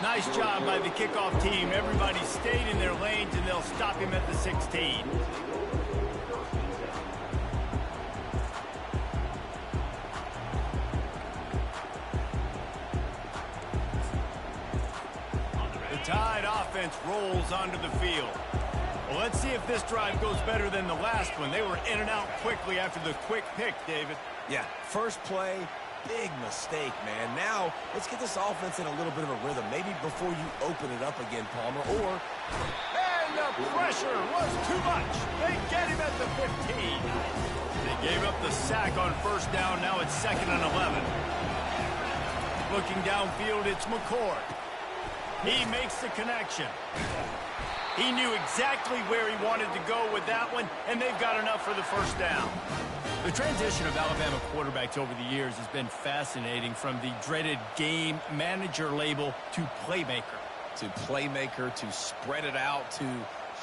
Nice job by the kickoff team. Everybody stayed in their lanes, and they'll stop him at the 16. The Tide offense rolls onto the field. Well, let's see if this drive goes better than the last one. They were in and out quickly after the quick pick, David. Yeah, first play, big mistake, man. Now, let's get this offense in a little bit of a rhythm. Maybe before you open it up again, Palmer, or... And the pressure was too much. They get him at the 15. They gave up the sack on first down. Now it's 2nd and 11. Looking downfield, it's McCord. He makes the connection. He knew exactly where he wanted to go with that one, and they've got enough for the first down. The transition of Alabama quarterbacks over the years has been fascinating, from the dreaded game manager label to playmaker. To spread it out, to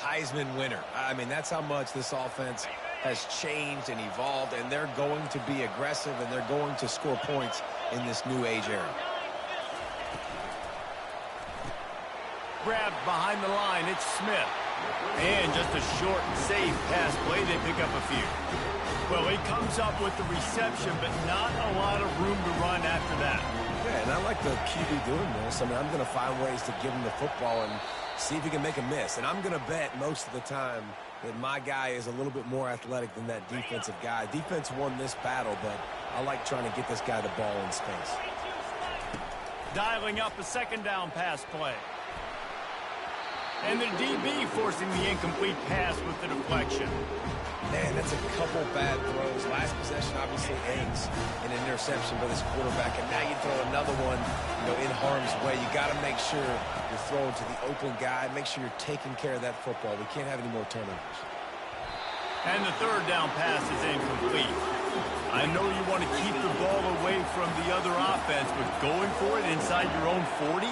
Heisman winner. I mean, that's how much this offense has changed and evolved, and they're going to be aggressive, and they're going to score points in this new age era. Grabbed behind the line, it's Smith. And just a short and safe pass play, they pick up a few. Well, he comes up with the reception, but not a lot of room to run after that. Yeah, and I like the QB doing this. I mean, I'm going to find ways to give him the football and see if he can make a miss. And I'm going to bet most of the time that my guy is a little bit more athletic than that defensive guy. Defense won this battle, but I like trying to get this guy the ball in space. Dialing up a 2nd down pass play. And the DB forcing the incomplete pass with the deflection. Man, that's a couple bad throws. Last possession obviously ends in an interception by this quarterback, and now you throw another one, in harm's way. You got to make sure you're throwing to the open guy. Make sure you're taking care of that football. We can't have any more turnovers. And the 3rd down pass is incomplete. I know you want to keep the ball away from the other offense, but going for it inside your own 40?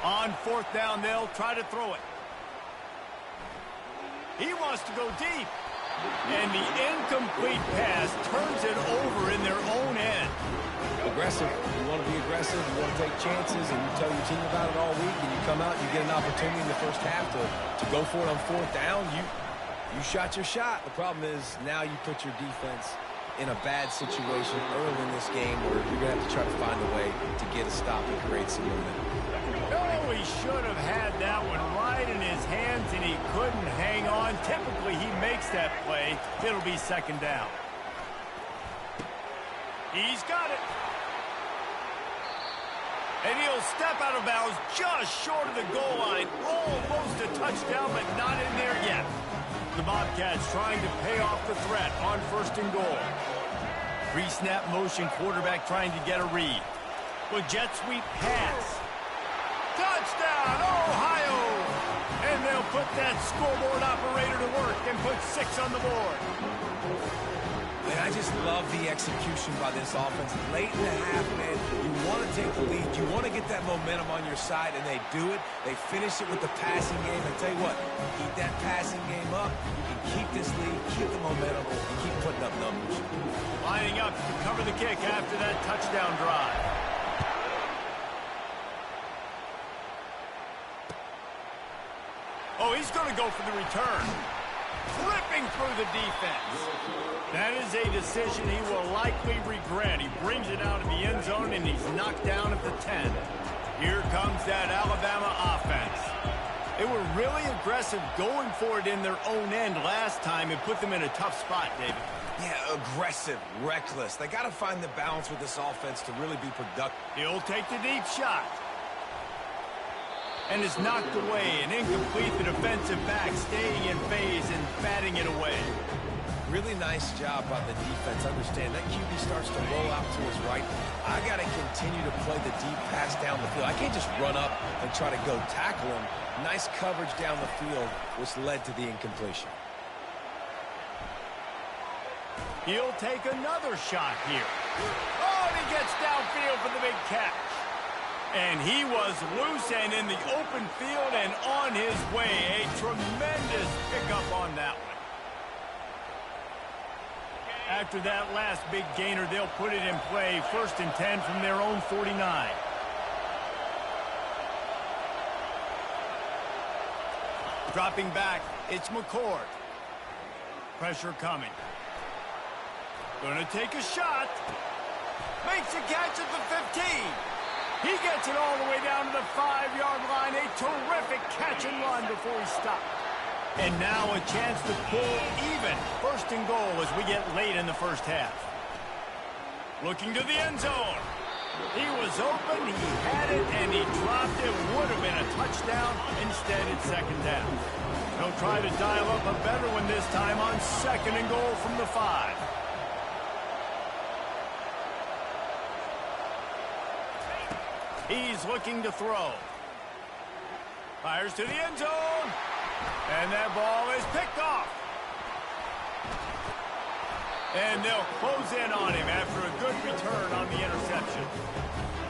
On 4th down, they'll try to throw it. He wants to go deep. And the incomplete pass turns it over in their own end. Aggressive. You want to be aggressive. You want to take chances, and you tell your team about it all week, and you come out and you get an opportunity in the first half to go for it on 4th down. You shot your shot. The problem is now you put your defense in a bad situation early in this game where you're going to have to try to find a way to get a stop and create some momentum. Oh, he should have had that one right in his hands, and he couldn't hang on. Typically, he makes that play. It'll be 2nd down. He's got it. And he'll step out of bounds just short of the goal line. Almost a touchdown, but not in there yet. The Bobcats trying to pay off the threat on 1st and goal. Pre-snap motion, quarterback trying to get a read. With jet sweep pass. Touchdown, Ohio! And they'll put that scoreboard operator to work and put 6 on the board. Man, I just love the execution by this offense. Late in the half, man, you want to take the lead. You want to get that momentum on your side, and they do it. They finish it with the passing game. I tell you what, keep that passing game up. You can keep this lead, keep the momentum, and keep putting up numbers. Lining up to cover the kick after that touchdown drive. Oh, he's going to go for the return. Flipping through the defense. That is a decision he will likely regret. He brings it out of the end zone, and he's knocked down at the 10. Here comes that Alabama offense. They were really aggressive going for it in their own end last time and put them in a tough spot, David. Yeah, aggressive, reckless. They got to find the balance with this offense to really be productive. He'll take the deep shot. And is knocked away and incomplete. The defensive back staying in phase and batting it away. Really nice job by the defense. Understand that QB starts to roll out to his right. I got to continue to play the deep pass down the field. I can't just run up and try to go tackle him. Nice coverage down the field, which led to the incompletion. He'll take another shot here. Oh, and he gets downfield for the big catch. And he was loose and in the open field and on his way. A tremendous pickup on that one. After that last big gainer, they'll put it in play. 1st and 10 from their own 49. Dropping back, it's McCord. Pressure coming. Gonna take a shot. Makes a catch at the 15. He gets it all the way down to the 5-yard line. A terrific catch and run before he stopped. And now a chance to pull even. 1st and goal as we get late in the first half. Looking to the end zone. He was open, he had it, and he dropped it. Would have been a touchdown. Instead, it's 2nd down. He'll try to dial up a better one this time on 2nd and goal from the 5. He's looking to throw. Fires to the end zone. And that ball is picked off. And they'll close in on him after a good return on the interception.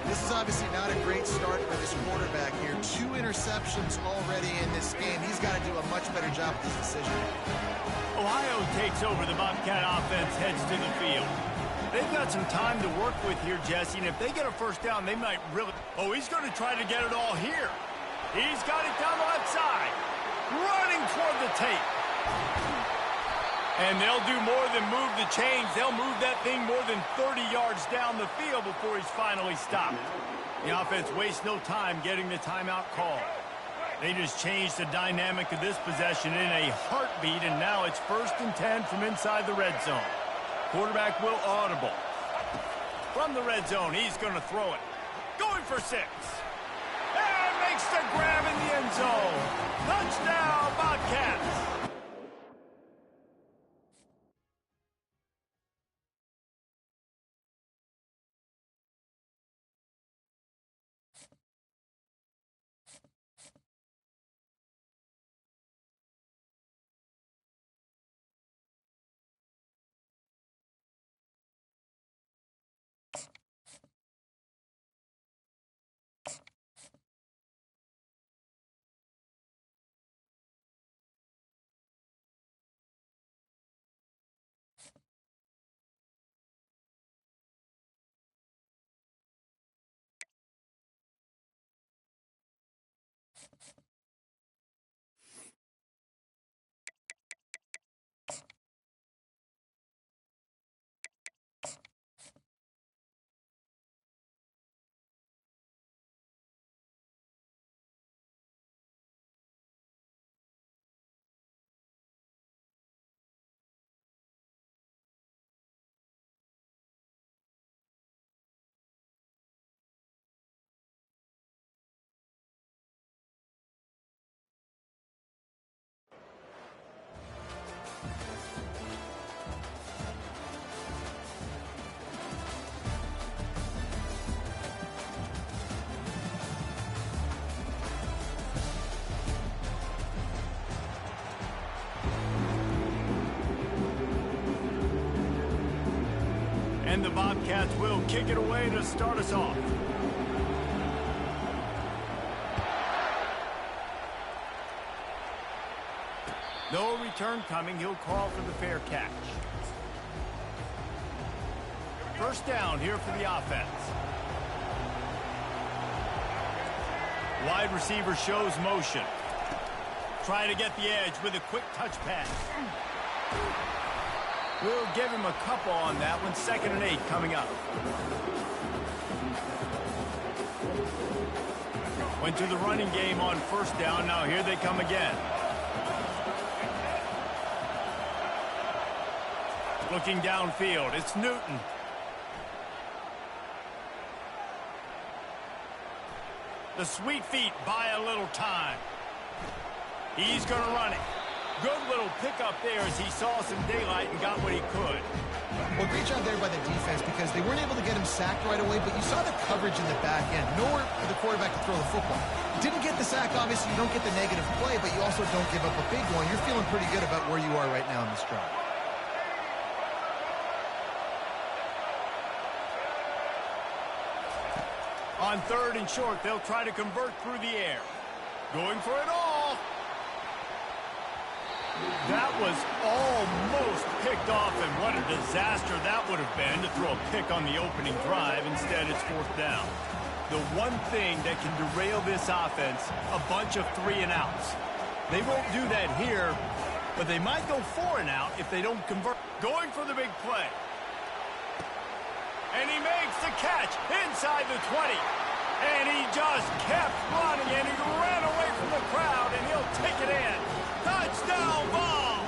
This is obviously not a great start for this quarterback here. 2 interceptions already in this game. He's got to do a much better job with this decision. Ohio takes over. The Bobcat offense heads to the field. They've got some time to work with here, Jesse, and if they get a 1st down, they might really... Oh, he's going to try to get it all here. He's got it down the left side. Running toward the tape. And they'll do more than move the chains. They'll move that thing more than 30 yards down the field before he's finally stopped. The offense wastes no time getting the timeout call. They just changed the dynamic of this possession in a heartbeat, and now it's 1st and 10 from inside the red zone. Quarterback will audible. From the red zone, he's going to throw it. Going for 6. And makes the grab in the end zone. Touchdown, Bobcats. And the Bobcats will kick it away to start us off. No return coming. He'll call for the fair catch. 1st down here for the offense. Wide receiver shows motion. Try to get the edge with a quick touch pass. We'll give him a couple on that one. 2nd and 8 coming up. Went to the running game on 1st down. Now here they come again. Looking downfield. It's Newton. The sweet feet buy a little time. He's going to run it. Good little pickup there as he saw some daylight and got what he could. Well, great job there by the defense because they weren't able to get him sacked right away, but you saw the coverage in the back end. Nowhere for the quarterback to throw the football. Didn't get the sack, obviously. You don't get the negative play, but you also don't give up a big one. You're feeling pretty good about where you are right now in this drive. On 3rd and short, they'll try to convert through the air. Going for it all. That was almost picked off, and what a disaster that would have been to throw a pick on the opening drive. Instead, it's 4th down. The one thing that can derail this offense, a bunch of 3-and-outs. They won't do that here, but they might go 4-and-out if they don't convert. Going for the big play. And he makes the catch inside the 20. And he just kept running, and he ran away from the crowd, and he'll take it in. Touchdown ball!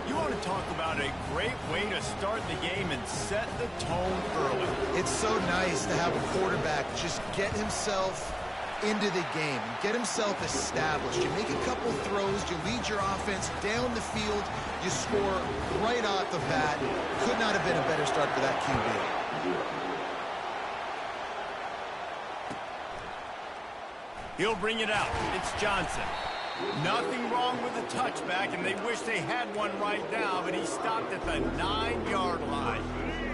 You want to talk about a great way to start the game and set the tone early. It's so nice to have a quarterback just get himself into the game, get himself established. You make a couple throws, you lead your offense down the field, you score right off the bat. Could not have been a better start for that QB. He'll bring it out. It's Johnson. Nothing wrong with the touchback, and they wish they had one right now, but he stopped at the 9-yard line.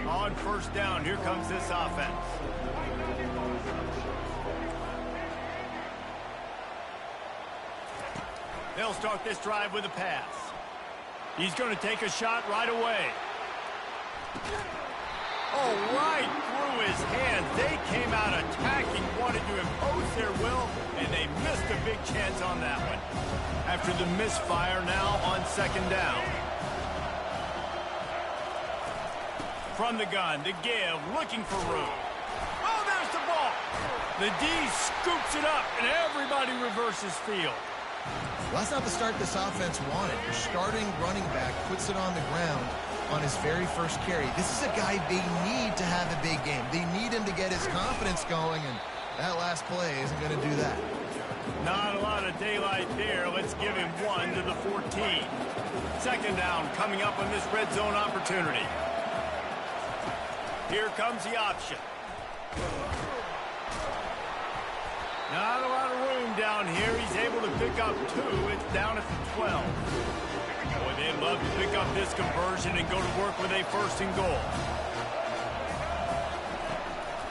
On 1st down, here comes this offense. They'll start this drive with a pass. He's going to take a shot right away. Oh, right through his hands. They came out attacking, wanted to impose their will, and they missed a big chance on that one. After the misfire, now on 2nd down. From the gun, to give, looking for room. Oh, there's the ball. The D scoops it up, and everybody reverses field. Well, that's not the start this offense wanted. Your starting running back puts it on the ground on his very first carry. This is a guy they need to have a big game. They need him to get his confidence going, and that last play isn't going to do that. Not a lot of daylight there. Let's give him 1 to the 14. 2nd down coming up on this red zone opportunity. Here comes the option. Not a lot of room down here. He's able to pick up 2. It's down at the 12. Boy, they'd love to pick up this conversion and go to work with a 1st and goal.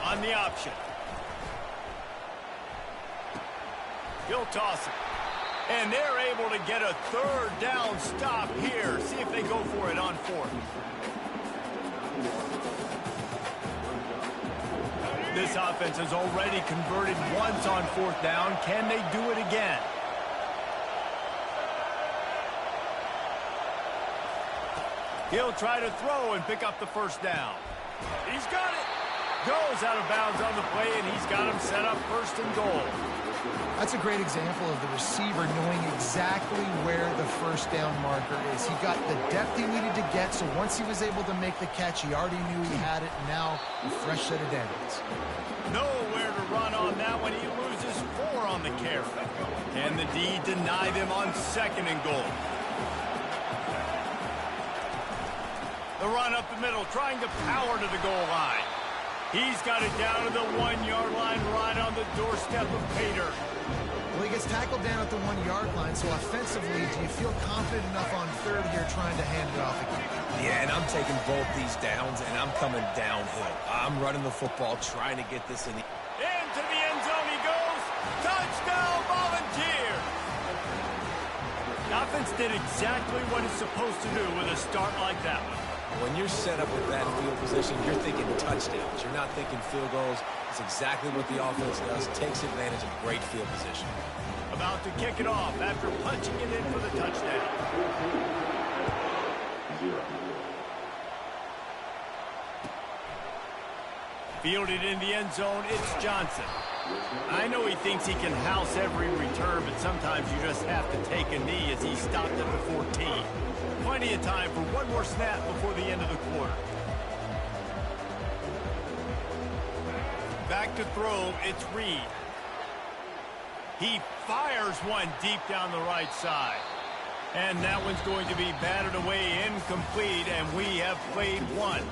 On the option. He'll toss it. And they're able to get a 3rd down stop here. See if they go for it on 4th. This offense has already converted once on 4th down. Can they do it again? He'll try to throw and pick up the 1st down. He's got it. Goes out of bounds on the play, and he's got him set up 1st and goal. That's a great example of the receiver knowing exactly where the 1st down marker is. He got the depth he needed to get, so once he was able to make the catch, he already knew he had it, and now a fresh set of downs. Nowhere to run on that one. He loses 4 on the carry. And the D deny them on 2nd and goal. The run up the middle, trying to power to the goal line. He's got it down to the 1-yard line, right on the doorstep of Pater. Well, he gets tackled down at the 1-yard line, so offensively, do you feel confident enough on 3rd here trying to hand it off again? Yeah, and I'm taking both these downs, and I'm coming downhill. I'm running the football, trying to get this in the... Into the end zone he goes. Touchdown, Volunteers! The offense did exactly what it's supposed to do with a start like that one. When you're set up with that field position, you're thinking touchdowns. You're not thinking field goals. It's exactly what the offense does. Takes advantage of great field position. About to kick it off after punching it in for the touchdown. Fielded in the end zone, it's Johnson. I know he thinks he can house every return, but sometimes you just have to take a knee as he stopped at the 14. Plenty of time for one more snap before the end of the quarter. Back to throw, it's Reed. He fires one deep down the right side. And that one's going to be batted away incomplete, and we have played 1.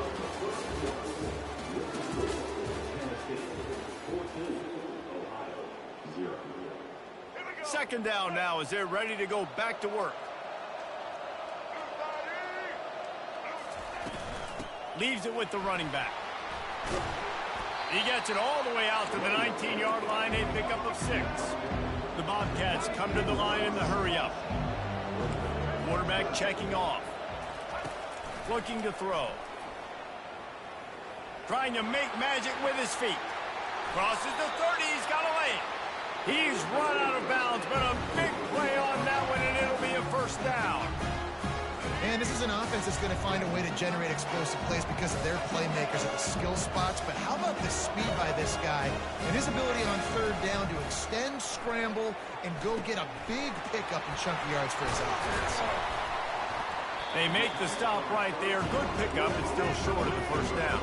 Second down now as they're ready to go back to work. Leaves it with the running back. He gets it all the way out to the 19-yard line, a pickup of 6. The Bobcats come to the line in the hurry-up. Quarterback checking off. Looking to throw. Trying to make magic with his feet. Crosses the 30. He's got a lane. He's run out of bounds, but a big play on that one, and it'll be a first down. And this is an offense that's going to find a way to generate explosive plays because of their playmakers at the skill spots. But how about the speed by this guy and his ability on third down to extend, scramble, and go get a big pickup in chunky yards for his offense. They make the stop right there. Good pickup and still short of the first down.